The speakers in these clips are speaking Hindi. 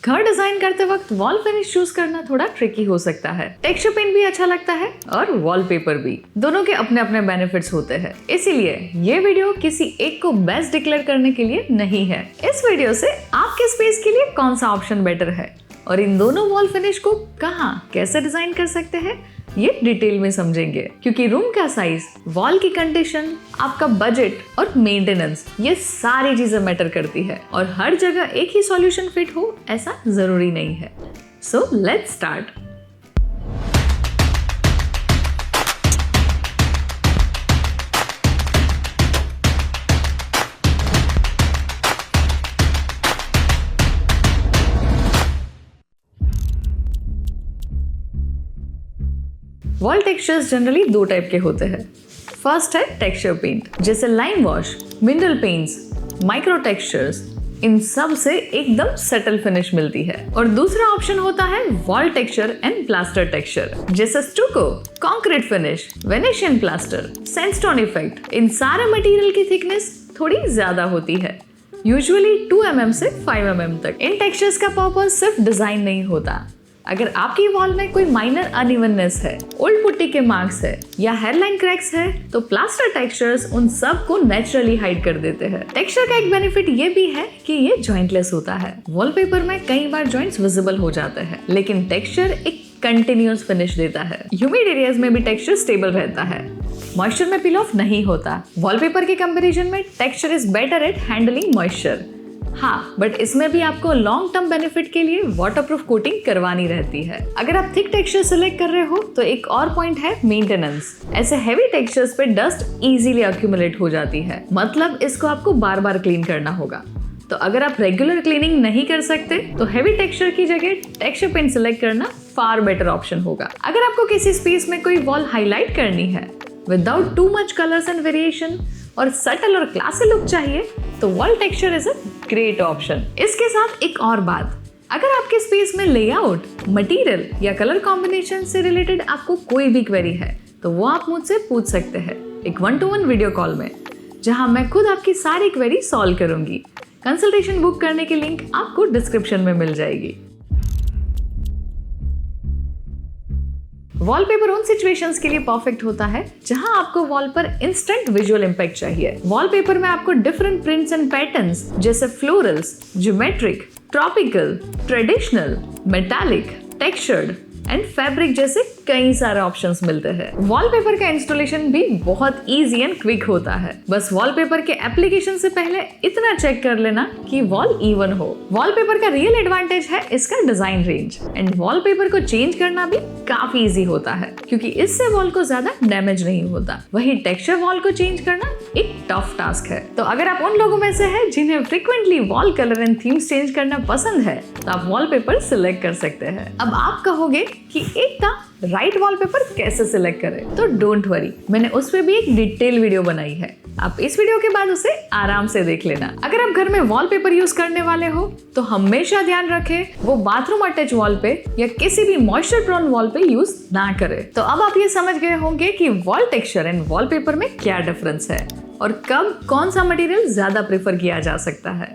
घर डिजाइन करते वक्त वॉल फिनिश चूज करना थोड़ा ट्रिकी हो सकता है। टेक्सचर पेंट भी अच्छा लगता है और वॉलपेपर भी, दोनों के अपने अपने बेनिफिट्स होते हैं। इसीलिए ये वीडियो किसी एक को बेस्ट डिक्लेयर करने के लिए नहीं है। इस वीडियो से आपके स्पेस के लिए कौन सा ऑप्शन बेटर है और इन दोनों वॉल फिनिश को कहाँ कैसे डिजाइन कर सकते हैं ये डिटेल में समझेंगे, क्योंकि रूम का साइज, वॉल की कंडीशन, आपका बजट और मेंटेनेंस, ये सारी चीजें मैटर करती है और हर जगह एक ही सॉल्यूशन फिट हो ऐसा जरूरी नहीं है। So let's start. Wall textures generally दो टाइप के होते हैं। फर्स्ट है टेक्सचर पेंट, जैसे lime wash, mineral paints, micro textures, इन सब से एकदम सेटल फिनिश मिलती है। और दूसरा ऑप्शन होता है wall texture and plaster texture, जैसे stucco, concrete finish, Venetian plaster, sandstone effect. इन सारे मटेरियल की थिकनेस थोड़ी ज्यादा होती है, यूजुअली 2 mm से 5 mm तक। इन टेक्सचर्स का पर्पस सिर्फ डिजाइन नहीं होता। अगर आपकी वॉल में कोई माइनर अनइवननेस है, ओल्ड पुट्टी के मार्क्स है या हेयरलाइन क्रैक्स है, तो प्लास्टर टेक्सचर्स उन सब को नेचुरली हाइड कर देते हैं। टेक्सचर का एक बेनिफिट ये भी है कि ये जॉइंटलेस होता है। वॉलपेपर में कई बार जॉइंट्स विजिबल हो जाते हैं, लेकिन टेक्सचर एक कंटिन्यूअस फिनिश देता है। ह्यूमिड एरियाज में भी टेक्सचर स्टेबल रहता है, मॉइस्चर में पील ऑफ नहीं होता। वॉलपेपर के कंपैरिजन में texture is better at handling moisture. हाँ, बट इसमें भी आपको लॉन्ग टर्म बेनिफिट के लिए वाटरप्रूफ कोटिंग करवानी रहती है। अगर आप थिक टेक्सचर सिलेक्ट कर रहे हो तो एक और पॉइंट है मेंटेनेंस। ऐसे हेवी टेक्सचर्स पे डस्ट इजीली अक्यूमुलेट हो जाती है, मतलब इसको आपको बार बार क्लीन करना होगा। तो अगर आप रेगुलर क्लीनिंग नहीं कर सकते तो हेवी टेक्सचर की जगह टेक्सचर पेंट सिलेक्ट करना फार बेटर ऑप्शन होगा। अगर आपको किसी स्पेस में कोई वॉल हाईलाइट करनी है without too much colours and variation और सटल और क्लासी लुक चाहिए तो wall texture is a great option. इसके साथ एक और बात, अगर आपके स्पेस में लेआउट, मटेरियल या कलर कॉम्बिनेशन से रिलेटेड आपको कोई भी क्वेरी है तो वो आप मुझसे पूछ सकते हैं एक 1-to-1 वीडियो कॉल में, जहां मैं खुद आपकी सारी क्वेरी सॉल्व करूंगी। कंसल्टेशन बुक करने की लिंक आपको डिस्क्रिप्शन में मिल जाएगी। वॉलपेपर उन सिचुएशंस के लिए परफेक्ट होता है जहां आपको वॉल पर इंस्टेंट विजुअल इंपैक्ट चाहिए। वॉलपेपर में आपको डिफरेंट प्रिंट्स एंड पैटर्न्स जैसे florals, geometric, tropical, traditional, metallic, textured and fabric जैसे कई सारे ऑप्शंस मिलते हैं। वॉलपेपर का इंस्टॉलेशन भी बहुत इजी एंड क्विक होता है। बस वॉलपेपर के एप्लीकेशन से पहले इतना चेक कर लेना कि वॉल इवन हो। वॉलपेपर का रियल एडवांटेज है इसका डिजाइन रेंज, एंड वॉलपेपर को चेंज करना भी काफी इजी होता है क्योंकि इससे वॉल को ज्यादा डैमेज नहीं होता। वही टेक्सचर वॉल को चेंज करना एक टफ टास्क है। तो अगर आप उन लोगों में से हैं जिन्हें frequently wall colour and themes change करना पसंद है तो आप वॉलपेपर सिलेक्ट कर सकते हैं। अब आप कहोगे कि एक का राइट वॉलपेपर कैसे सिलेक्ट करें, तो डोंट वरी, मैंने उस पे भी एक डिटेल वीडियो बनाई है। आप इस वीडियो के बाद उसे आराम से देख लेना। अगर आप घर में वॉलपेपर यूज करने वाले हो तो हमेशा ध्यान रखें वो बाथरूम अटैच वॉल पे या किसी भी मॉइस्चर प्रोन वॉल पे यूज ना करें। तो अब आप ये समझ गए होंगे कि वॉल टेक्सचर एंड वॉलपेपर में क्या डिफरेंस है और कब कौन सा मटेरियल ज्यादा प्रेफर किया जा सकता है।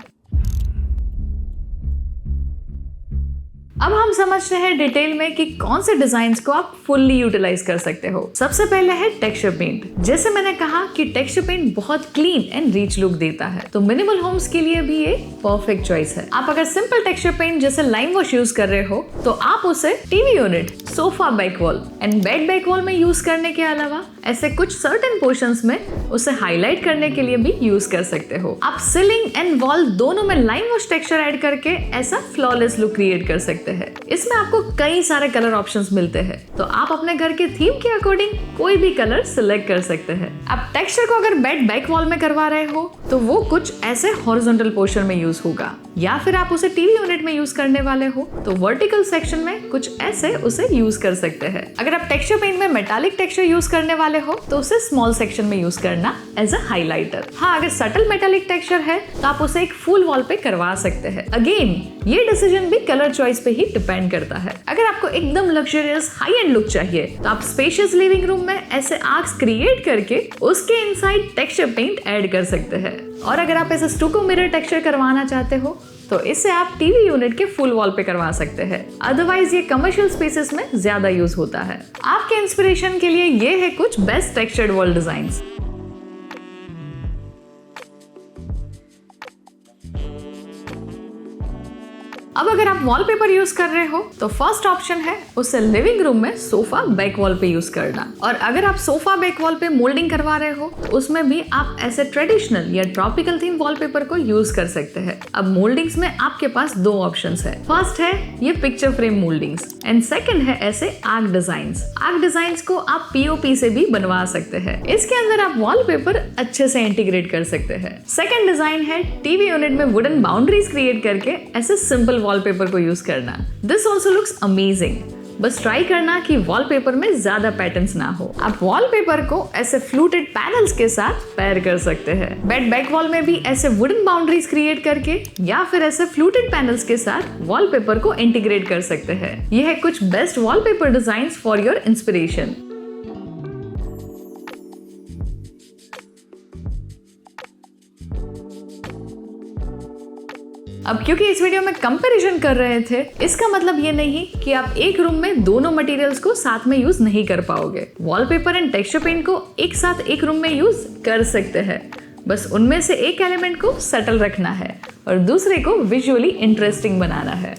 अब हम समझते हैं डिटेल में कि कौन से डिजाइन्स को आप फुल्ली यूटिलाइज कर सकते हो। सबसे पहले है टेक्सचर पेंट। जैसे मैंने कहा कि टेक्सचर पेंट बहुत क्लीन एंड रिच लुक देता है, तो मिनिमल होम्स के लिए भी ये परफेक्ट चॉइस है। आप अगर सिंपल टेक्सचर पेंट जैसे लाइम वॉश यूज कर रहे हो तो आप उसे TV unit, sofa back wall and bed back wall में यूज करने के अलावा ऐसे कुछ सर्टेन पोर्शंस में उसे हाईलाइट करने के लिए भी यूज कर सकते हो। आप सीलिंग एंड वॉल दोनों में लाइम वॉश टेक्सचर ऐड करके ऐसा फ्लॉलेस लुक क्रिएट कर सकते हैं। इसमें आपको कई सारे कलर ऑप्शंस मिलते हैं, तो आप अपने घर के थीम के अकॉर्डिंग कोई भी कलर सिलेक्ट कर सकते हैं। आप टेक्सचर को अगर बेड बैक वॉल में करवा रहे हो तो वो कुछ ऐसे हॉरिजॉन्टल पोर्शन में यूज होगा, या फिर आप उसे टीवी यूनिट में यूज करने वाले हो तो वर्टिकल सेक्शन में कुछ ऐसे उसे यूज कर सकते हैं। अगर आप टेक्सचर पेंट में मेटालिक टेक्सचर यूज करने वाले हो तो उसे स्मॉल सेक्शन में यूज करना एज अ हाइलाइटर। हाँ, अगर सटल मेटालिक टेक्सचर है तो आप उसे एक फुल वॉल पे करवा सकते हैं। अगेन ये डिसीजन भी कलर चॉइस पे ही डिपेंड करता है। अगर आपको एकदम लग्जरियस हाई एंड लुक चाहिए तो आप स्पेशियस लिविंग रूम में ऐसे आर्क्स क्रिएट करके उसके इनसाइड टेक्सचर पेंट ऐड कर सकते हैं। और अगर आप ऐसे स्टूको मिरर टेक्सचर करवाना चाहते हो तो इससे आप टीवी यूनिट के फुल वॉल पे करवा सकते हैं। अदरवाइज ये कमर्शियल स्पेसेस में ज्यादा यूज होता है। आपके इंस्पिरेशन के लिए ये है कुछ बेस्ट टेक्सचर्ड वॉल डिजाइन्स। अब अगर आप वॉलपेपर यूज कर रहे हो तो फर्स्ट ऑप्शन है उसे लिविंग रूम में सोफा बैक वॉल पे यूज करना। और अगर आप सोफा बैक वॉल पे मोल्डिंग करवा रहे हो तो उसमें भी आप ऐसे ट्रेडिशनल या ट्रॉपिकल थीम वॉलपेपर को यूज कर सकते हैं। अब मोल्डिंग्स में आपके पास दो ऑप्शंस है। फर्स्ट है ये picture frame mouldings and second है ऐसे आर्क डिजाइन्स। आर्क डिजाइन्स को आप पीओपी से भी बनवा सकते हैं। इसके अंदर आप वॉलपेपर अच्छे से इंटीग्रेट कर सकते हैं। सेकंड डिजाइन है टीवी यूनिट में वुडन बाउंड्रीज क्रिएट करके ऐसे सिंपल वॉलपेपर को यूज करना। This also looks amazing. बस ट्राई करना कि वॉलपेपर में ज्यादा पैटर्न्स ना हो। आप वॉलपेपर को ऐसे फ्लूटेड पैनल्स के साथ पेयर कर सकते हैं। बेड बैक वॉल में भी ऐसे वुडन बाउंड्रीज क्रिएट करके या फिर ऐसे फ्लूटेड पैनल्स के साथ वॉलपेपर को इंटीग्रेट कर सकते हैं। यह है कुछ best wallpaper designs for your inspiration. अब क्योंकि इस वीडियो में कंपैरिजन कर रहे थे, इसका मतलब ये नहीं कि आप एक रूम में दोनों मटेरियल्स को साथ में यूज नहीं कर पाओगे। वॉलपेपर एंड टेक्सचर पेंट को एक साथ एक रूम में यूज कर सकते हैं। बस उनमें से एक एलिमेंट को सटल रखना है और दूसरे को विजुअली इंटरेस्टिंग बनाना है।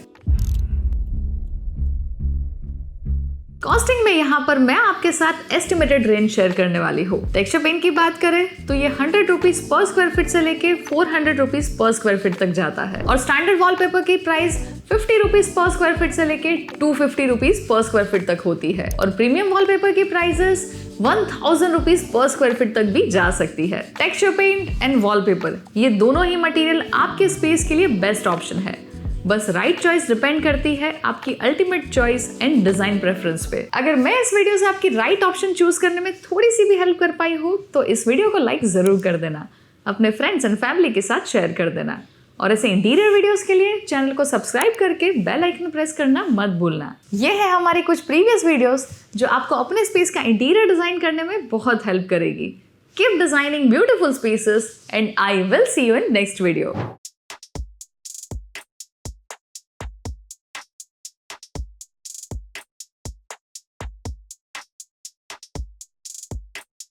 कॉस्टिंग में यहाँ पर मैं आपके साथ एस्टिमेटेड रेंज शेयर करने वाली हूँ। टेक्सचर पेंट की बात करें तो ये 100 रुपीज पर स्क्वायर फीट से लेके 400 रुपीज पर स्क्वायर फीट तक जाता है और स्टैंडर्ड वॉलपेपर की price 50 rupees per square feet से लेके 250 रुपीज पर स्क्वायर फीट तक होती है और प्रीमियम वॉलपेपर की prices 1000 rupees per square feet तक भी जा सकती है। टेक्सचर पेंट एंड वॉलपेपर ये दोनों ही मटेरियल आपके स्पेस के लिए बेस्ट ऑप्शन है। बस राइट चॉइस डिपेंड करती है आपकी ultimate choice and design preference पे। अगर मैं इस वीडियो से आपकी राइट ऑप्शन चूज करने में थोड़ी सी भी हेल्प कर पाई हो तो इस वीडियो को लाइक जरूर कर देना, अपने फ्रेंड्स एंड फैमिली के साथ शेयर कर देना और ऐसे इंटीरियर वीडियोस के लिए चैनल को सब्सक्राइब करके बेल आइकन प्रेस करना मत भूलना। ये है हमारी कुछ प्रीवियस वीडियोस जो आपको अपने स्पेस का इंटीरियर डिजाइन करने में बहुत हेल्प करेगी। Keep designing beautiful spaces and I will see you in next video.